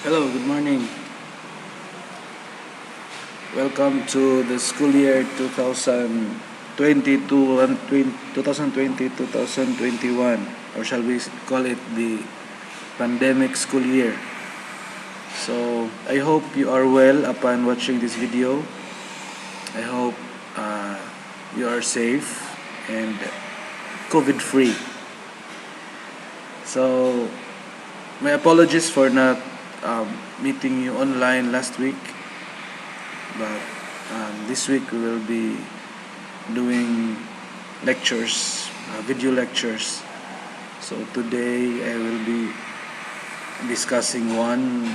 Hello, good morning. Welcome to the school year 2022 and 2021, or shall we call it the pandemic school year. So, I hope you are well upon watching this video. I hope you are safe and COVID free. So, my apologies for not meeting you online last week. But this week we will be doing lectures, video lectures. So today I will be discussing one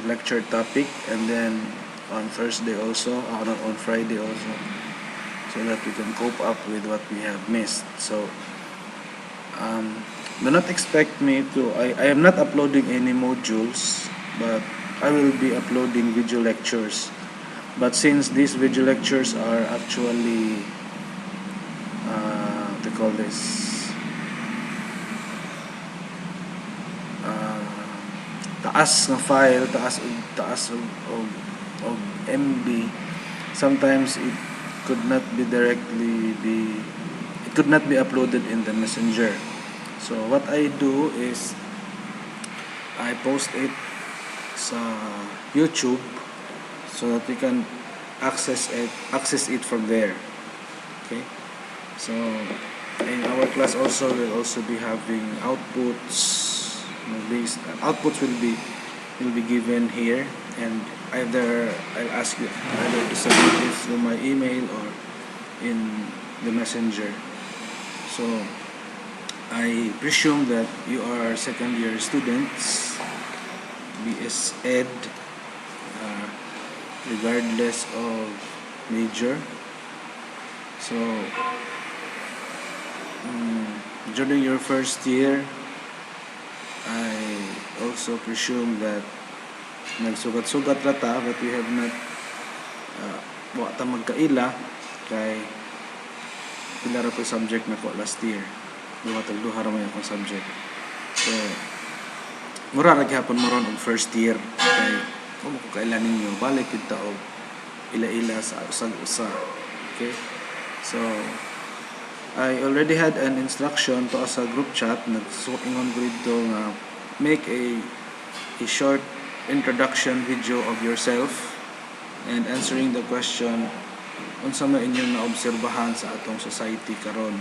lecture topic, and then on Thursday also, on Friday also, so that we can cope up with what we have missed. So do not expect me to. I am not uploading any modules, but I will be uploading video lectures. But since these video lectures are actually what they call this, taas ng file, taas of MB, sometimes it could not be uploaded in the messenger. So what I do is I post it sa YouTube so that we can access it from there. Okay, so in our class also we'll also be having outputs. Outputs will be given here, and either I'll ask you either to submit it through my email or in the messenger. So I presume that you are second year students, BS Ed, regardless of major. So during your first year, I also presume that nagsugat-sugat rata, but we have not wata magkaila kay pila ra po subject na ko last year. Duha ra may akong subject. So mura ra gyapon mo ron og first year kay kung ko kailan ninyo balik kita og ila-ila sa usa. Okay, so I already had an instruction to sa group chat nagsuingon ko dito nga make a short introduction video of yourself and answering the question unsa man inyong naobserbahan sa atong society karon.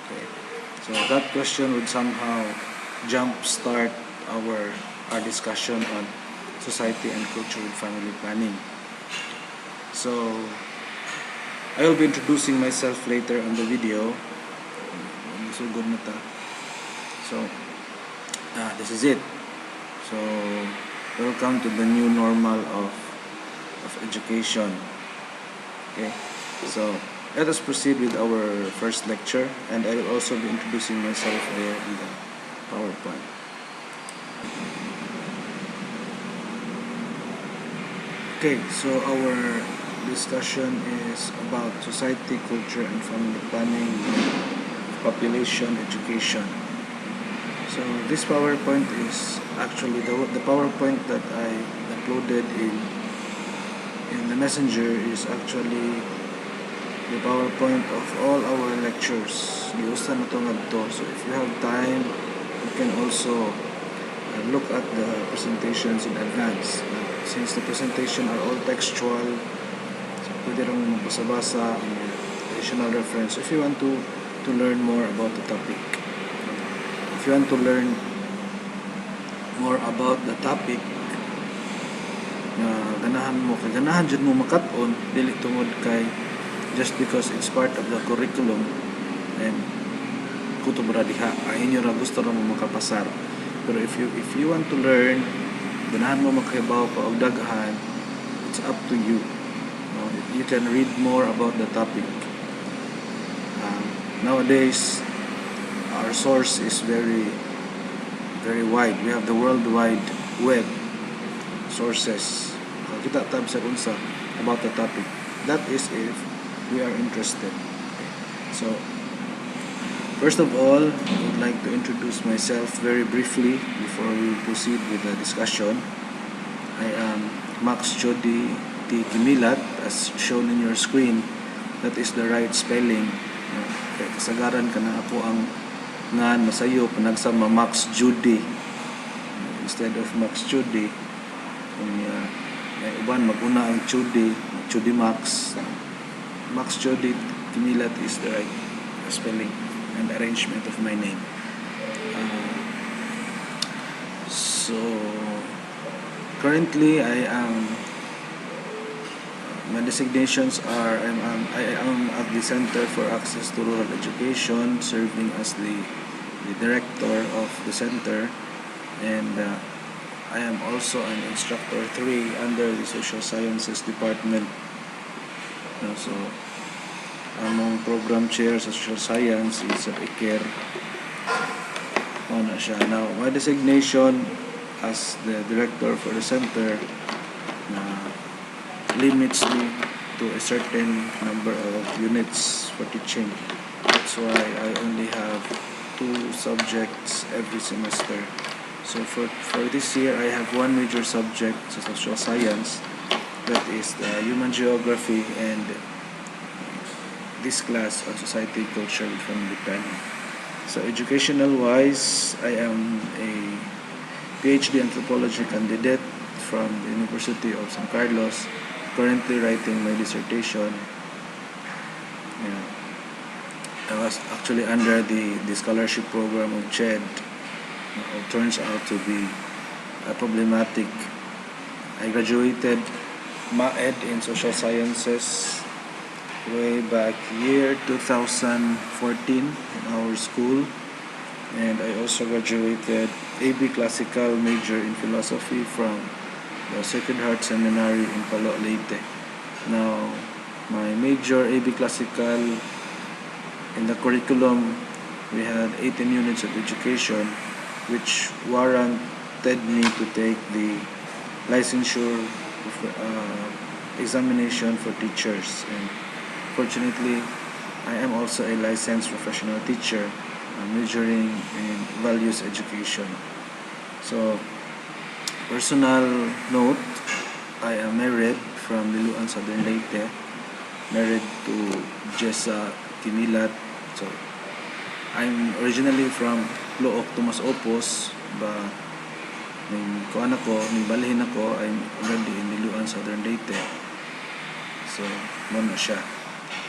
Okay, so that question would somehow jumpstart our discussion on society and culture with family planning. So I will be introducing myself later on the video. So good na ta. So this is it. So welcome to the new normal of education. Okay, so let us proceed with our first lecture, and I will also be introducing myself there in the PowerPoint. Okay, so our discussion is about society, culture, and family planning, population education. So this PowerPoint is actually the PowerPoint that I uploaded in the messenger is actually the PowerPoint of all our lectures. Giusta na to ngadto. So if you have time, you can also look at the presentations in advance. Since the presentation are all textual, so pwede rin magbasa-basa and additional reference if you want to learn more about the topic. If you want to learn more about the topic na ganahan jud mo makat-on dili tungod kay just because it's part of the curriculum and kutob ra diha inyo ra gusto ra mo makapasar. Pero if you want to learn, ganahan mo makahibaw pa og daghan, it's up to you. You can read more about the topic. Nowadays our source is very very wide. We have the World Wide Web sources. Kita tab sa unsa about the topic. That is if we are interested. Okay. So First of all, I would like to introduce myself very briefly before we proceed with the discussion. I am Max Jody T. Kimilat, as shown in your screen. That is the right spelling. Kaya kasagaran ka na ako ang ngan masayo panagsama Max Judy instead of Max Judy. May uban maguna ang Judy Max. Max Jody Kimilat is the right spelling and arrangement of my name. So currently my designations are I am at the Center for Access to Rural Education, serving as the director of the center, and I am also an instructor 3 under the Social Sciences Department. So among program chair sa Social Science is Iker. Now, my designation as the director for the center limits me to a certain number of units for teaching. That's why I only have 2 subjects every semester. So for this year, I have 1 major subject sa social science, that is the human geography, and this class on society, culture, and family planning. So educational wise, I am a PhD anthropology candidate from the University of San Carlos, currently writing my dissertation. I was actually under the scholarship program of CHED. It turns out to be problematic. I graduated MAED in social sciences way back year 2014 in our school, and I also graduated AB Classical major in philosophy from the Sacred Heart Seminary in Palo, Leyte. Now, my major AB Classical, in the curriculum we had 18 units of education, which warranted me to take the licensure examination for teachers. And fortunately, I am also a licensed professional teacher, majoring in values education. So, personal note, I am married from Liloan, Southern Leyte, married to Jessa Kimilat. So, I'm originally from Look, Tomas Opos, but kuan ako, may balhin ako, I'm already in Liloan, Southern Leyte. So, muna siya.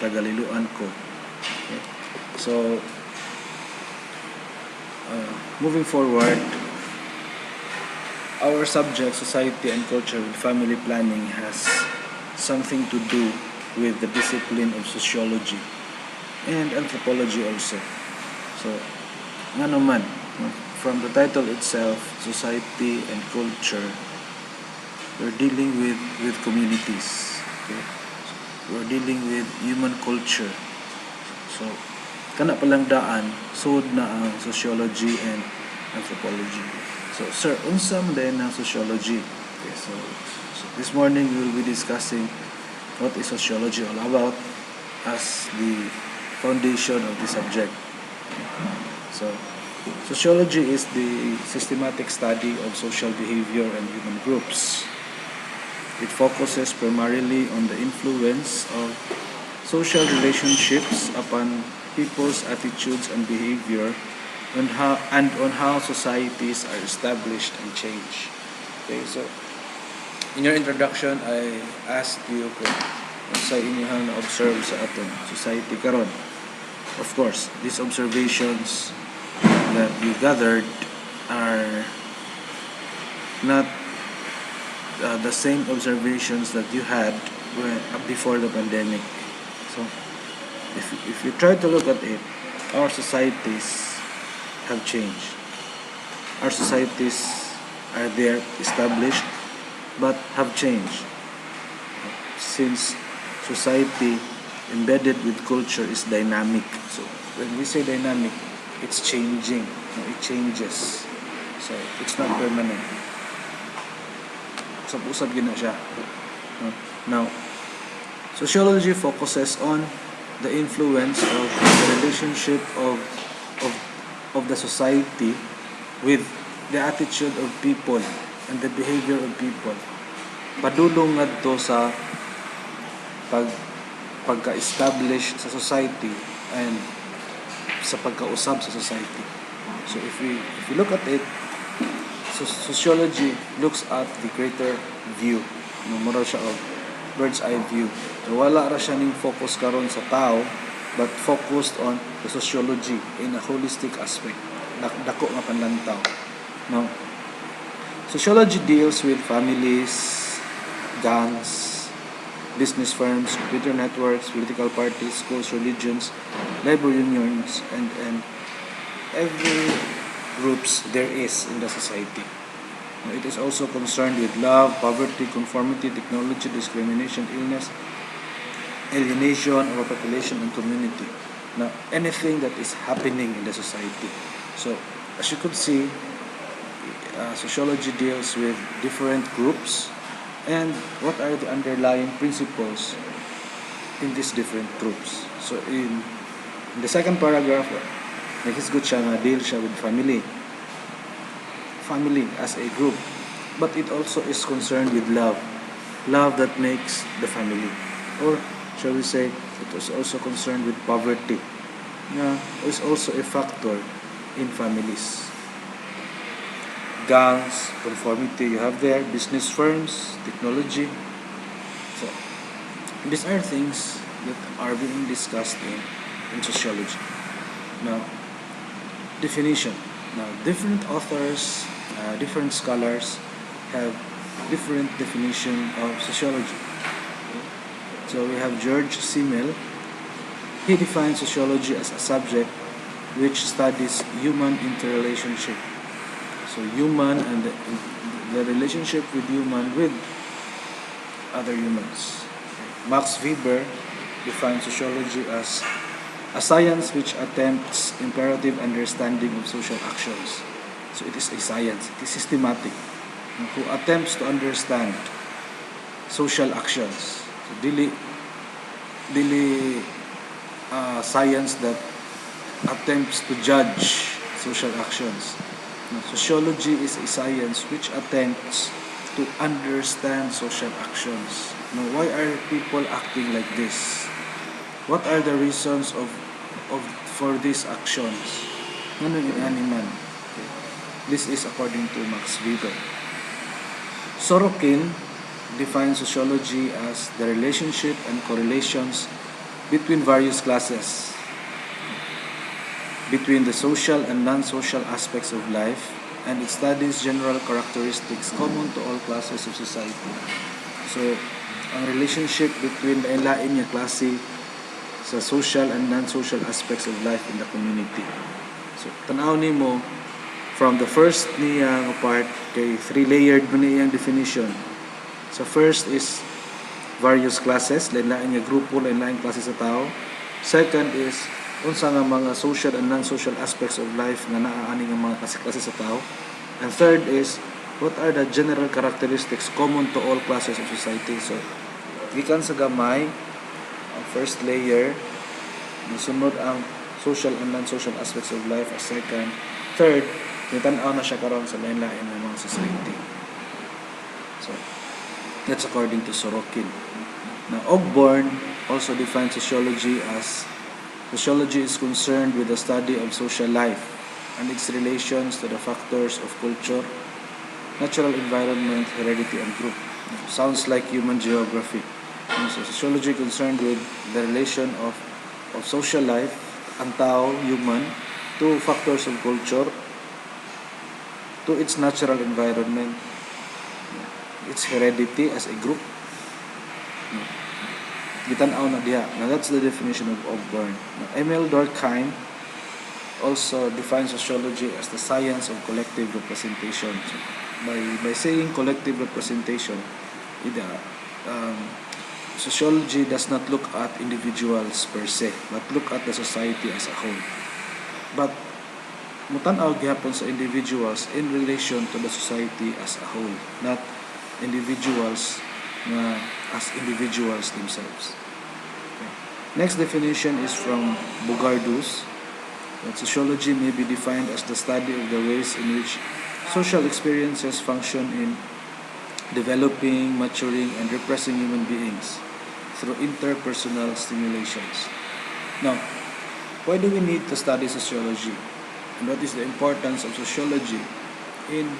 Tagaliluan ko. Okay. So, moving forward, our subject, society and culture with family planning, has something to do with the discipline of sociology and anthropology also. So, nga naman, from the title itself, society and culture, we're dealing with communities. Okay? We're dealing with human culture. So, kana palang daan, sud na ang sociology and anthropology. So, sir, unsam din ng sociology? Okay, so this morning we will be discussing what is sociology all about as the foundation of the subject. Okay. So, sociology is the systematic study of social behavior and human groups. It focuses primarily on the influence of social relationships upon people's attitudes and behavior, and on how societies are established and changed. Okay, so in your introduction, I asked you kung sa inyong na-observe sa aton society karon. Of course, these observations that you gathered are not the same observations that you had before the pandemic. So, if you try to look at it, our societies have changed. Our societies are there, established, but have changed. Since society embedded with culture is dynamic. So, when we say dynamic, it's changing. It changes. So, it's not permanent. Usab-usab gina siya. Now, sociology focuses on the influence of the relationship of of the society with the attitude of people and the behavior of people. Padulong ngadto sa pagka-establish sa society and sa pagkausab sa society. So if we look at it, sociology looks at the greater view. Mura siya of bird's eye view. So wala ra siya ning focus karon sa tao, but focused on the sociology in a holistic aspect. Dako nga panlantaw. Now, sociology deals with families, gangs, business firms, computer networks, political parties, schools, religions, labor unions, and every groups there is in the society. Now, it is also concerned with love, poverty, conformity, technology, discrimination, illness, alienation of a population and community. Now, anything that is happening in the society. So, as you could see, sociology deals with different groups and what are the underlying principles in these different groups. So, in the second paragraph, naghisgot siya nga deal siya with family as a group, but it also is concerned with love that makes the family, or shall we say it is also concerned with poverty is also a factor in families. Gangs, conformity, you have there, business firms, technology. So these are things that are being discussed in sociology. Now, definition. Now, different authors, different scholars have different definition of sociology. So we have George Simmel. He defines sociology as a subject which studies human interrelationship. So human and the relationship with human with other humans. Max Weber defines sociology as a science which attempts imperative understanding of social actions. So it is a science, it is systematic, who attempts to understand social actions. So dili science that attempts to judge social actions. Sociology is a science which attempts to understand social actions. Why are people acting like this? What are the reasons for these actions? This is according to Max Weber. Sorokin defines sociology as the relationship and correlations between various classes, between the social and non-social aspects of life, and it studies general characteristics common to all classes of society. So, ang relationship between the lain nga klase sa social and non-social aspects of life in the community. So, tanaw nimo from the first niya part kay three-layered mo niyang definition. So, first is various classes, lain-lain nga grupo, lain-lain klase sa tao. Second is unsa nga mga social and non-social aspects of life nga naaani nga mga klase sa tao. And third is what are the general characteristics common to all classes of society. So, gikan sa gamay, ang first layer, sunod ang social and non-social aspects of life as second. Third, nitanaw na siya karon sa lain-lain ng mga society. So, that's according to Sorokin. Now, Ogborn also defines sociology as sociology is concerned with the study of social life and its relations to the factors of culture, natural environment, heredity, and group. Sounds like human geography. So, sociology concerned with the relation of social life, ang tao, human, to factors of culture, to its natural environment, its heredity as a group. Gitanaw na diha. Now that's the definition of Ogborn. Emil Durkheim also defines sociology as the science of collective representation. So, by saying collective representation, sociology does not look at individuals per se, but look at the society as a whole. But mutanaw gyapon sa individuals in relation to the society as a whole, not individuals as individuals themselves. Okay. Next definition is from Bogardus. But sociology may be defined as the study of the ways in which social experiences function in developing, maturing, and repressing human beings through interpersonal stimulations. Now, why do we need to study sociology? And what is the importance of sociology in,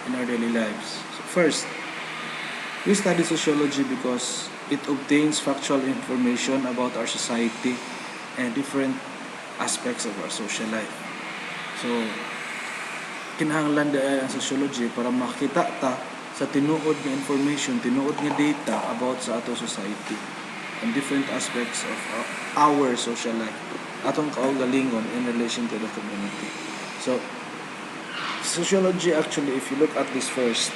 in our daily lives? So first, we study sociology because it obtains factual information about our society and different aspects of our social life. So, kinahanglan dahil ang sociology para makita ta sa tinuod nga information, tinuod nga data about sa ato society and different aspects of our social life. Atong kaugalingon in relation to the community. So, sociology actually, if you look at this first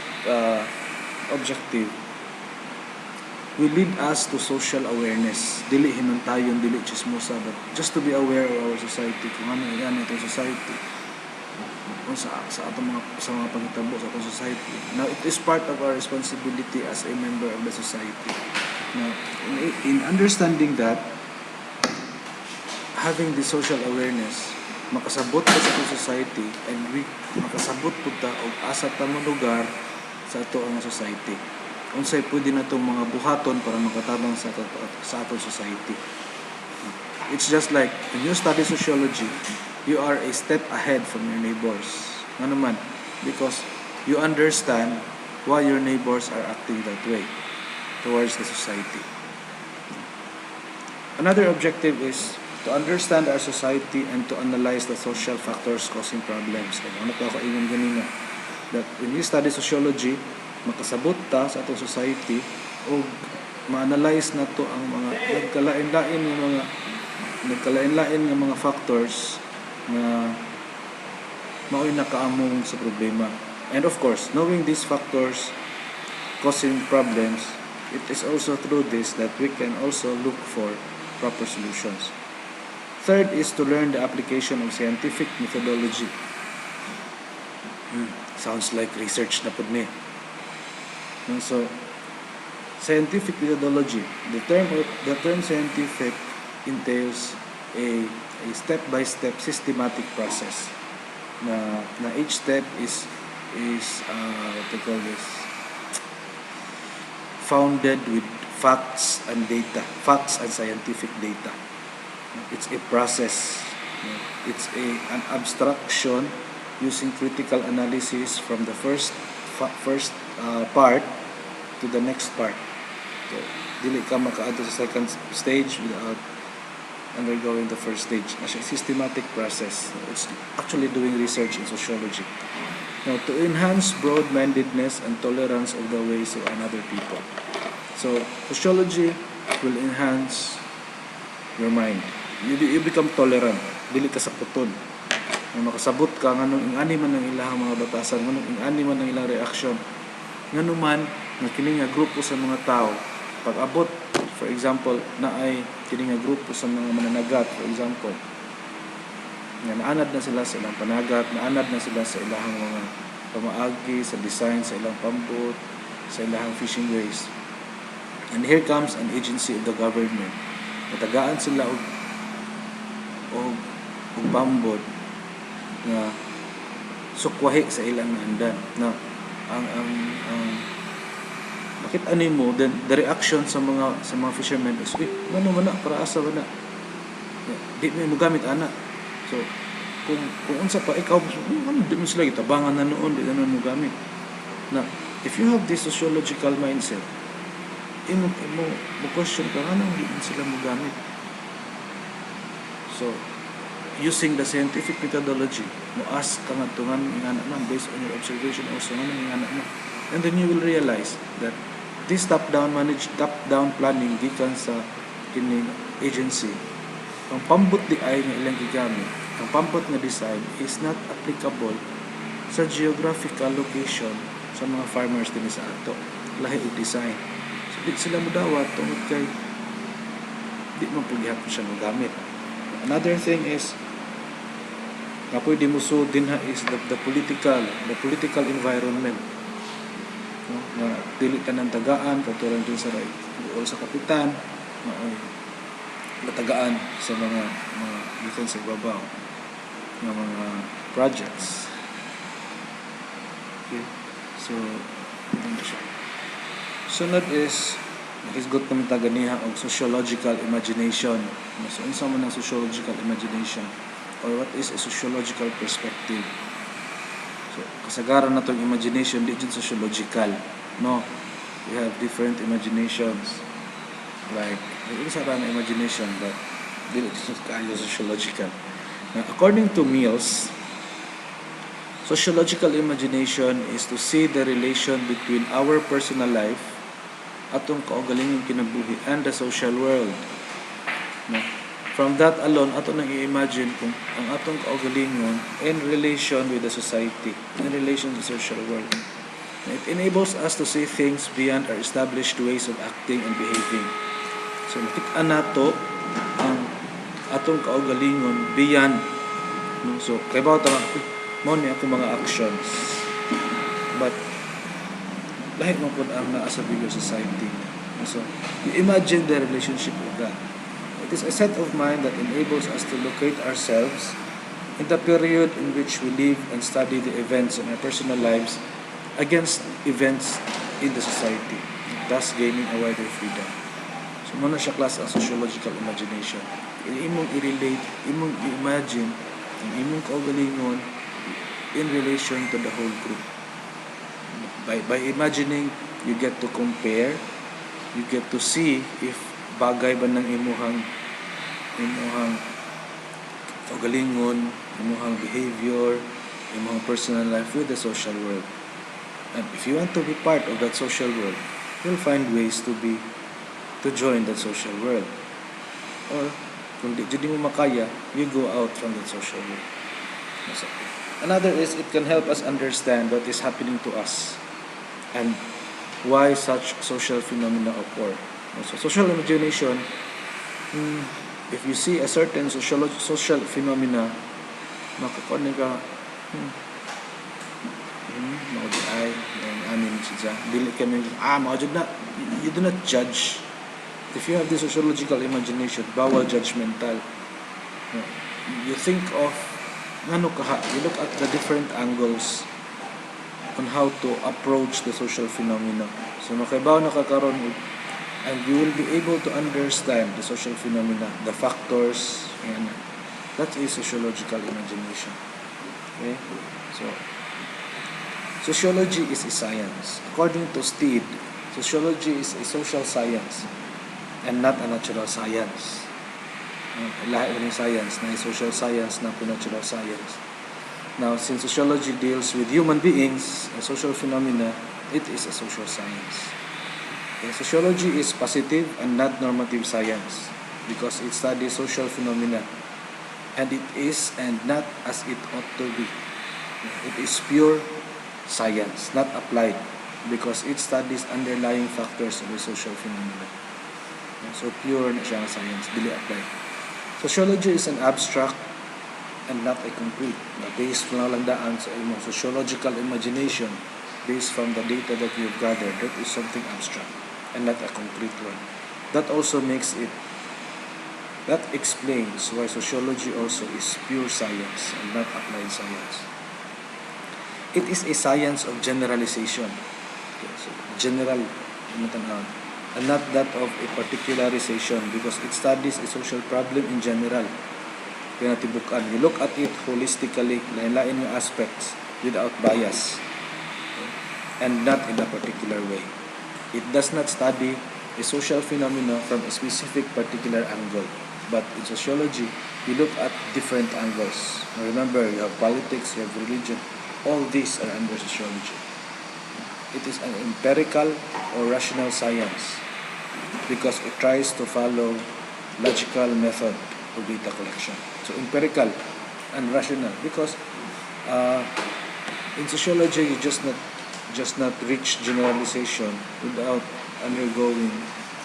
objective, will lead us to social awareness. Dili hinuntayon, dili chismosa, but just to be aware of our society, kung ano yan itong society, kung sa mga panghitabo sa atong society. Now, it is part of our responsibility as a member of the society. Now, in understanding that, having the social awareness, makasabot ka sa atong society, and we makasabot po ta og asa ta mo lugar sa ato ang society. Unsay pwede na itong mga buhaton para makatabang sa atong society. It's just like, when you study sociology, you are a step ahead from your neighbors. Ano naman? Because you understand why your neighbors are acting that way towards the society. Another objective is to understand our society and to analyze the social factors causing problems. Ano ko ingon ganina? That when you study sociology, makasabot ta sa atong society o ma-analyze na to ang mga nagkalain-lain nga mga factors na mao'y nakaamong sa problema. And of course, knowing these factors causing problems, it is also through this that we can also look for proper solutions. Third is to learn the application of scientific methodology. Sounds like research na po ni. So, scientific methodology. The term scientific entails a step-by-step systematic process. Na each step is what they call this, founded with facts and scientific data. It's a process. It's an abstraction using critical analysis from the first part to the next part. So, dili ka makaadto sa second stage without undergoing the first stage. As a systematic process. It's actually doing research in sociology. Now, to enhance broad-mindedness and tolerance of the ways of another people. So, sociology will enhance your mind. You become tolerant. Dili ka sa puton. Makasabot ka nganong ingani man ang ilang mga batasan, nganong ingani man ang ilang reaksyon. Ngano man nga kini nga grupo sa mga tao pag abot, for example, na ay kini nga grupo sa mga mananagat, for example, nga naanad na sila sa ilang panagat, naanad na sila sa ilang mga pamaagi, sa design, sa ilang pambot, sa ilang fishing ways. And here comes an agency of the government. Natagaan sila og pambot na sukwahi sa ilang andan. Na ang bakit ano mo, then the reaction sa mga fishermen is, ano man na, para asa man na, di mo gamit ana. So kung unsa pa ikaw, di mo sila gitabangan na noon, di na mo gamit. Na if you have this sociological mindset, mo question ka, anong di mo sila mo gamit. So using the scientific methodology, mo ask ka nga tungan ingana man based on your observation also nga ingana man. And then you will realize that this top-down planning gikan sa kining agency, ang pambot di ay nga ilang gigamit, ang pambot nga design is not applicable sa geographical location sa mga farmers din sa ato. Lahi og design. So di sila modawat tungod kay di man paghihapon siya mo gamit. Another thing is nga pwede mo din ha is the political environment. No? Na dili ka ng tagaan katulad din sa kapitan, matagaan sa mga defense sa babaw. ng mga projects. Okay? So, ano siya. Sunod is hisgot naman ta ganiha og sociological imagination. So, unsa man ang sociological imagination or what is a sociological perspective? So, kasagaran na itong imagination, di dyan sociological. No? We have different imaginations. Like, isa ra na imagination, but di kayo sociological. Now, according to Mills, sociological imagination is to see the relation between our personal life, atong kaugalingong kinabuhi, and the social world. No? From that alone, ato nang i-imagine kung ang atong kaugalingon in relation with the society, in relation to the social world. It enables us to see things beyond our established ways of acting and behaving. So, makita nato ang atong kaugalingon beyond. No? So, kaya ba ito, mo niya akong mga actions. But, lahat mo po ang naa sa bigger society. So, you imagine the relationship with that. It is a set of mind that enables us to locate ourselves in the period in which we live and study the events in our personal lives against events in the society, thus gaining a wider freedom. So, muna siya klase ang sociological imagination. Imong i-relate, imong i-imagine ang imong kaugalingon in relation to the whole group. By imagining, you get to compare, you get to see if bagay ba ng imuhang kaugalingon, imuhang behavior, imuhang personal life with the social world. And if you want to be part of that social world, you'll find ways to join that social world. Or kung di mo makaya, you go out from that social world. Another is it can help us understand what is happening to us and why such social phenomena occur. So, social imagination, if you see a certain social phenomena, makakuha ka, maudit ay, amin siya, dili kami, maudit na, you do not judge. If you have the sociological imagination, bawal judgmental. You think of, you look at the different angles on how to approach the social phenomena. So, makaibaw na kakaroon, and you will be able to understand the social phenomena, the factors, and that is sociological imagination. Okay? So, sociology is a science. According to Steed, sociology is a social science and not a natural science. Lahat ng science na social science na natural science. Now, since sociology deals with human beings and social phenomena, it is a social science. Okay, sociology is positive and not normative science because it studies social phenomena, and it is and not as it ought to be. It is pure science, not applied, because it studies underlying factors of the social phenomena. So pure na siya science, dili applied. Sociology is an abstract and not a concrete. Based lang daan sa imong sociological imagination, based from the data that you've gathered, that is something abstract and not a concrete one. That explains why sociology also is pure science and not applied science. It is a science of generalization. Okay, so general, and not that of a particularization, because it studies a social problem in general. Kaya natibukan, you look at it holistically, lain-lain yung aspects without bias, okay, and not in a particular way. It does not study a social phenomena from a specific particular angle, but in sociology, you look at different angles. Now remember, you have politics, you have religion, all these are under sociology. It is an empirical or rational science because it tries to follow logical method of data collection. So empirical and rational because in sociology you just not reach generalization without undergoing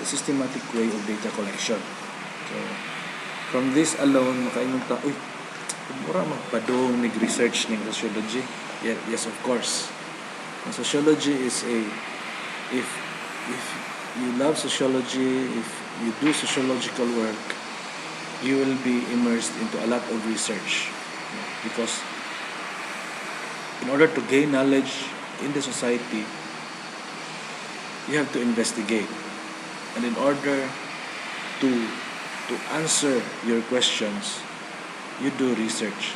the systematic way of data collection. So from this alone makaingon ta, mura magpadong nag-research ng sociology. Yes, of course. And sociology is if you love sociology, if you do sociological work, you will be immersed into a lot of research. Because in order to gain knowledge in the society, you have to investigate. And in order to to answer your questions, you do research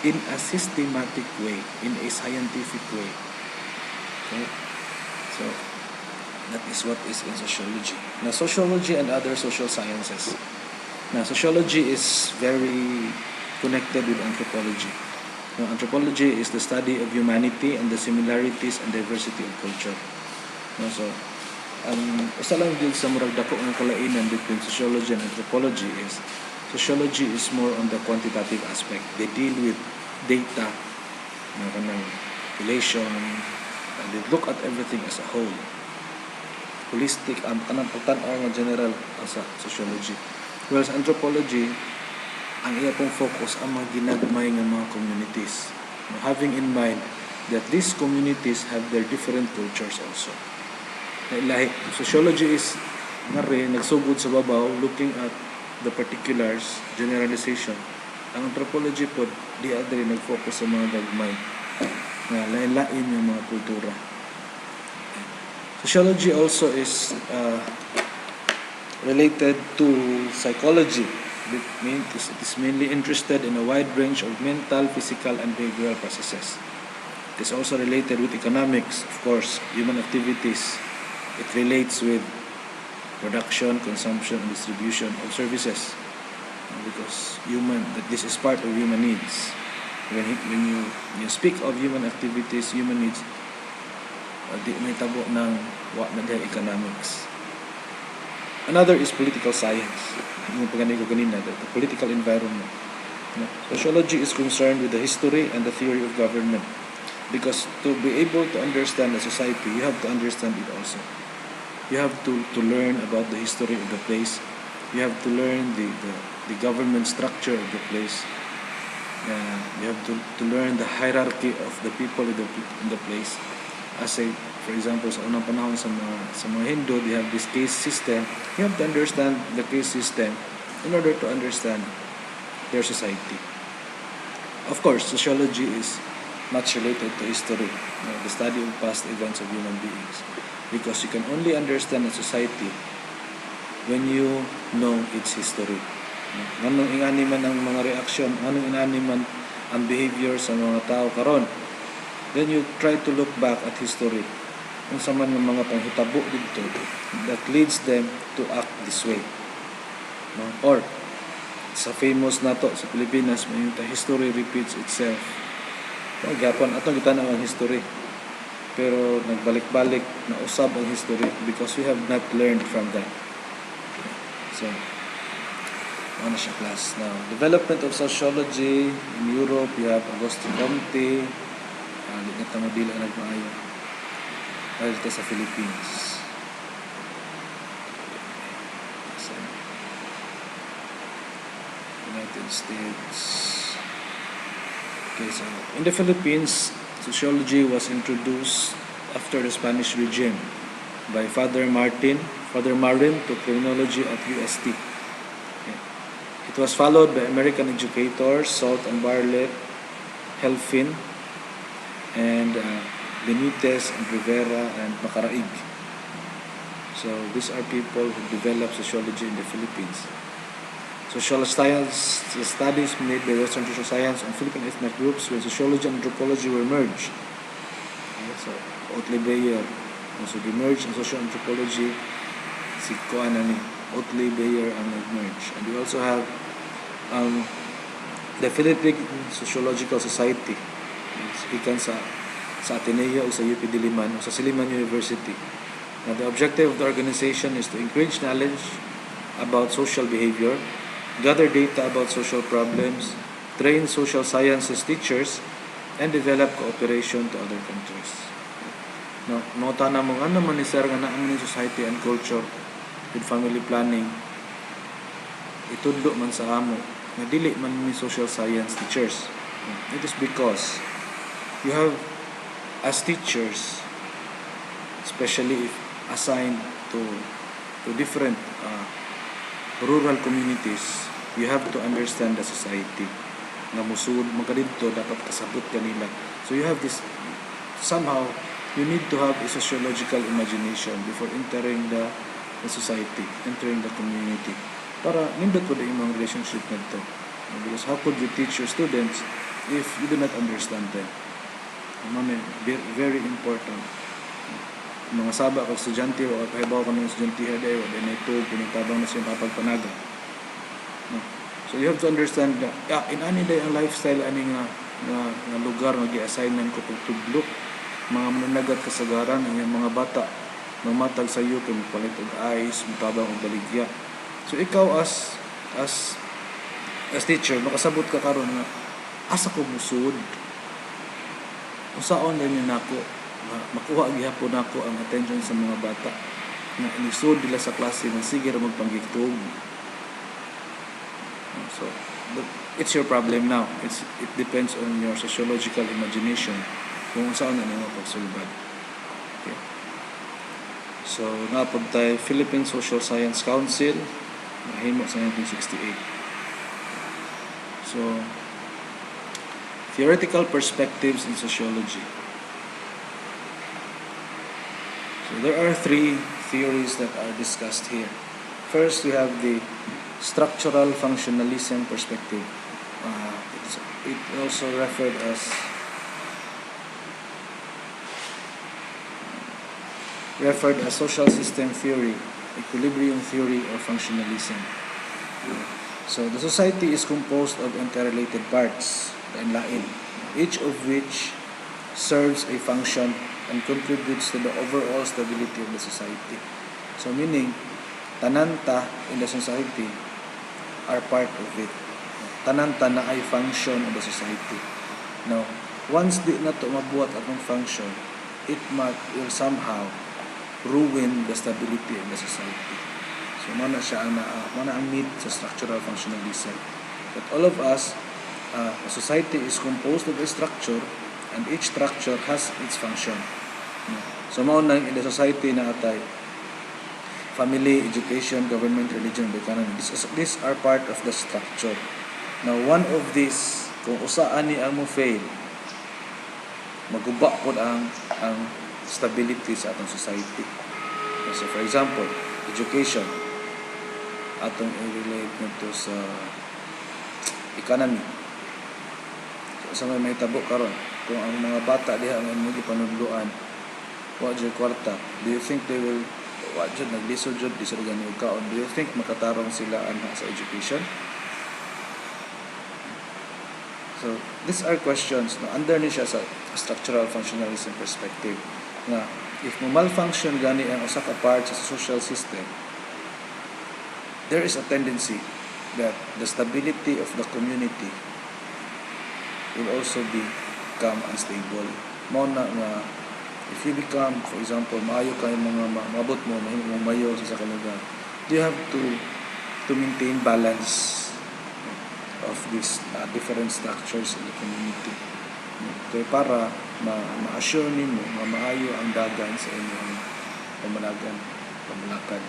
in a systematic way, in a scientific way. Okay? So that is what is in sociology. Now, sociology and other social sciences. Now, sociology is very connected with anthropology. Now, anthropology is the study of humanity and the similarities and diversity of culture. No, so, usa lang din sa murag dako nga kalainan between sociology and anthropology is sociology is more on the quantitative aspect. They deal with data, kanang population, and they look at everything as a whole. Holistic, kanang pagtan-aw nga general sa sociology. Whereas anthropology, ang iya pong focus ang mga ginagmay ng mga communities. Having in mind that these communities have their different cultures also. Sociology is nga rin, nagsugod sa babaw, looking at the particulars, generalization. Ang anthropology po, di adri nag-focus sa mga gagmay na lain-lain yung mga kultura. Sociology also is related to psychology. It is mainly interested in a wide range of mental, physical, and behavioral processes. It is also related with economics, of course, human activities. It relates with production, consumption, and distribution of services. Because that this is part of human needs. When you speak of human activities, human needs, di may tabo ng economics. Another is political science. Yung pagani ko kanina, the political environment. Sociology is concerned with the history and the theory of government. Because to be able to understand a society, you have to understand it also. You have to learn about the history of the place. You have to learn the government structure of the place. You have to learn the hierarchy of the people in the place. For example, sa unang panahon sa mga Hindu, they have this caste system. You have to understand the caste system in order to understand their society. Of course, sociology is much related to history, the study of past events of human beings. Because you can only understand a society when you know its history. Anong ingani man ang mga reaksyon, anong ingani man ang behavior sa mga tao karon. Then you try to look back at history. Kung sa man ng mga panghitabo dito that leads them to act this way. Or sa famous nato sa Pilipinas, may history repeats itself. Gyapon atong gitanaw ang history. Pero nagbalik-balik na usab ang history because we have not learned from that. So, ano siya class now. Development of sociology in Europe, you have Auguste Comte, di na tamadila nagmaayo. Dito sa Philippines. So, United States. Okay, so in the Philippines, sociology was introduced after the Spanish regime by Father Marin to criminology at UST. Okay. It was followed by American educators Salt and Bartlett, Helfin, and Benitez and Rivera and Macaraig. So these are people who developed sociology in the Philippines. Social science studies made by Western social science on Philippine ethnic groups when sociology and anthropology were merged. Okay, so Otley Bayer also merged in social anthropology. Si Otley Bayer ang nag-merge. And we also have the Philippine Sociological Society. Speaking sa Ateneo o sa UP Diliman o sa Silliman University. Now, the objective of the organization is to encourage knowledge about social behavior, gather data about social problems, train social sciences teachers, and develop cooperation to other countries. Now, nota na mo ano man ni sir nga naang society and culture with family planning, itudlo man sa amo nga dili man ni social science teachers. It is because you have, as teachers, especially if assigned to different rural communities, you have to understand the society. nga musud magkadito dapat kasabot kanila. So you have this, somehow you need to have a sociological imagination before entering the society, entering the community, para nindot po na imong relationship nito. Because how could you teach your students if you do not understand them? Very important. Mga saba kag estudyante o kahibaw ka ng estudyante haday o then ito pinitabang na siya papagpanaga. So you have to understand that in ani day ang lifestyle ani nga lugar nga gi-assignan ko pag tudlok mga mananagat kasagaran ang mga bata mamatag sa iyo kay magpalit og ice, mutabang og baligya. So ikaw as teacher makasabot ka karon nga asa ko musud. Unsaon din nako makuha gyapon nako ang attention sa mga bata nga inisud nila sa klase nga sige ra magpanggigtog. So it's your problem now. It depends on your sociological imagination kung saan na nimo pagsulbad. Okay. So napod tayo Philippine Social Science Council nahimo sa 1968. So theoretical perspectives in sociology. So there are three theories that are discussed here. First, we have the structural functionalism perspective. It also referred as social system theory, equilibrium theory, or functionalism. So the society is composed of interrelated parts and lain, each of which serves a function and contributes to the overall stability of the society. So meaning, tananta in the society are part of it. Tananta na ay function of the society. Now, once di na ito mabuhat atong function, it will somehow ruin the stability of the society. So, mana ang meat sa structural functionalism. But all of us, a society is composed of a structure and each structure has its function. So, maunang in the society na atay family, education, government, religion, the economy. These are part of the structure. Now, one of these, kung usaan ni ang mo fail, maguba po ang stability sa atong society. So, for example, education, atong i-relate nito sa economy. So, sa may tabo karon, kung ang mga bata diha ang mga panudluan, wa jud kwarta, do you think they will wajud naglisod jud di sila gani kaon? Do you think makatarong sila anha sa education? So these are questions na under ni siya sa structural functionalism perspective nga if malfunction gani ang usa ka part sa social system, there is a tendency that the stability of the community will also become unstable. Mao na nga if you become, for example, maayo kayo mga mabot mo, mahimong mayo sa kalaga, you have to maintain balance of these different structures in the community. Okay, para ma-assure nimo nga maayo ang dagan sa inyong pamalakan.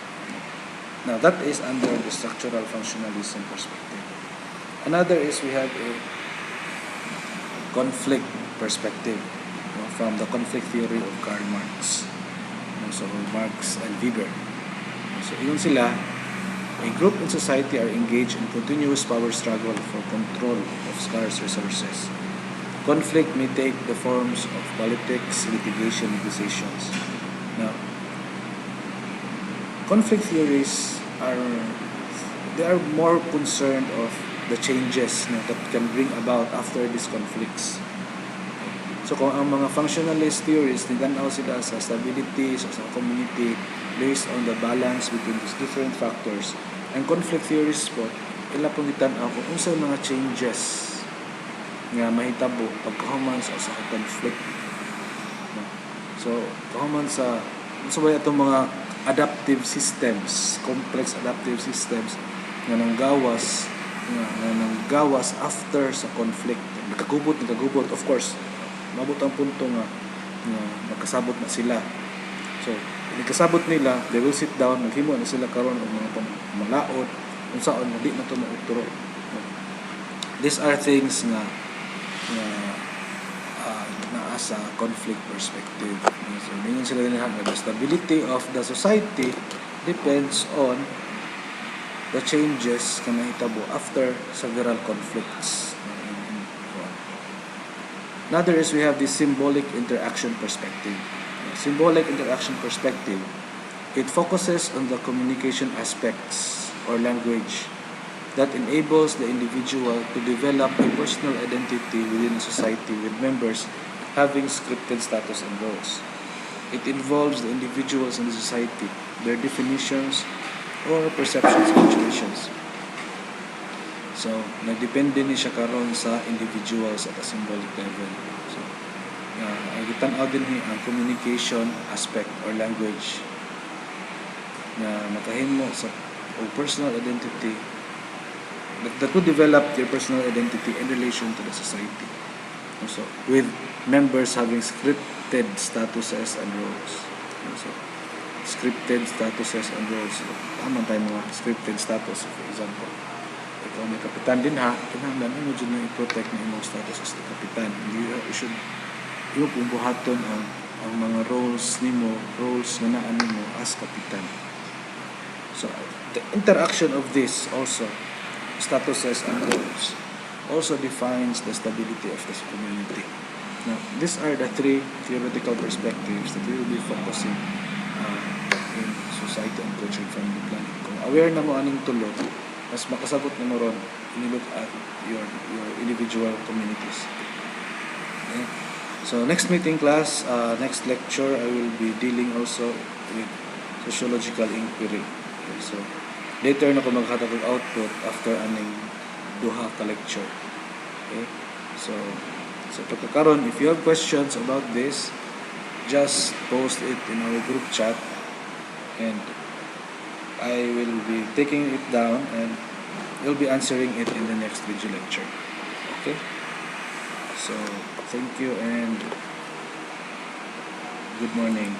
Now, that is under the structural functionalism perspective. Another is we have a conflict perspective. From the conflict theory of Karl Marx. So Marx and Weber. So yun sila, a group in society are engaged in continuous power struggle for control of scarce resources. Conflict may take the forms of politics, litigation, negotiations. Now, conflict theories are more concerned of the changes that can bring about after these conflicts. So kung ang mga functionalist theories niganaw sila sa stability sa community based on the balance between these different factors, and conflict theories po ila pong gitan-aw kung unsay mga changes nga mahitabo pagkahuman sa usa ka conflict. So kahuman sa usabay atong mga adaptive systems, complex adaptive systems nga nanggawas after sa conflict. Nagkagubot of course. Mabot ang punto nga magkasabot na sila. So, nagkasabot nila, they will sit down, naghimo na sila karon og mga malaot, unsaon na di na to mautro. These are things nga naa sa conflict perspective. So, ningon sila nila nga the stability of the society depends on the changes na nahitabo after several conflicts. Another is we have the symbolic interaction perspective. Symbolic interaction perspective, it focuses on the communication aspects or language that enables the individual to develop a personal identity within a society with members having scripted status and roles. It involves the individuals in the society, their definitions or perceptions of situations. So, nagdepende ni siya karon sa individuals at a symbolic level. So, ang gitanaw din ni ang communication aspect or language na makahimo sa personal identity that would develop your personal identity in relation to the society. So, with members having scripted statuses and roles. So, scripted statuses and roles. So, tama tayo mga scripted status, for example. Ikaw may kapitan din ha, kinahanglan mo dyan na i-protect na imong status as the kapitan. You should pumbuhaton ang mga roles na naan nimo as kapitan. So, the interaction of this also, statuses and roles, also defines the stability of this community. Now, these are the three theoretical perspectives that we will be focusing in society and culture and family planning. Kung aware na mo aning tulo, mas makasabot na mo ron, you look at your individual communities. Okay? So, next meeting class, next lecture, I will be dealing also with sociological inquiry. Okay, so, later na ko maghatag og output after aning duha ka lecture. Okay? So pagkakaroon, if you have questions about this, just post it in our group chat and I will be taking it down and we'll be answering it in the next video lecture. Okay? So, thank you and good morning.